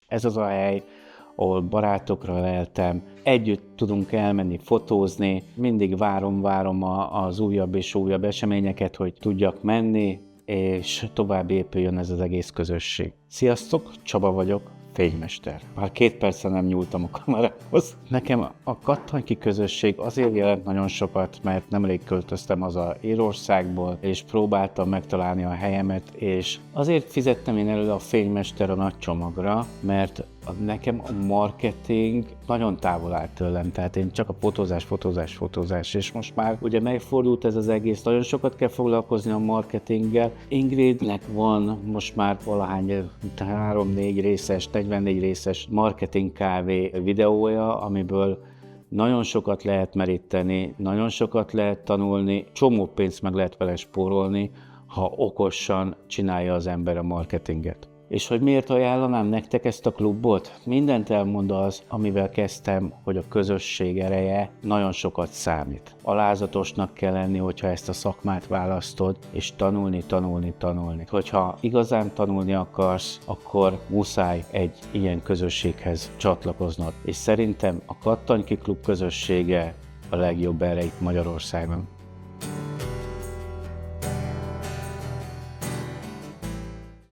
Ez az a hely, ahol barátokra leltem, együtt tudunk elmenni fotózni, mindig várom az újabb és újabb eseményeket, hogy tudjak menni, és tovább épüljön ez az egész közösség. Sziasztok, Csaba vagyok, fénymester. Már 2 perccel nem nyúltam a kamerához. Nekem a Kattanki közösség azért jelent nagyon sokat, mert nemrég költöztem haza Írországból, és próbáltam megtalálni a helyemet, és azért fizettem én elő a fénymester a nagy csomagra, mert nekem a marketing nagyon távol áll tőlem, tehát én csak a fotózás, és most már ugye megfordult ez az egész, nagyon sokat kell foglalkozni a marketinggel. Ingridnek van most már valahány 3-4 részes, 44 részes marketing kávé videója, amiből nagyon sokat lehet meríteni, nagyon sokat lehet tanulni, csomó pénzt meg lehet vele spórolni, ha okosan csinálja az ember a marketinget. És hogy miért ajánlanám nektek ezt a klubot? Mindent elmond az, amivel kezdtem, hogy a közösség ereje nagyon sokat számít. Alázatosnak kell lenni, hogyha ezt a szakmát választod, és tanulni. Hogyha igazán tanulni akarsz, akkor muszáj egy ilyen közösséghez csatlakoznod. És szerintem a Kattanki Klub közössége a legjobb erre itt Magyarországon.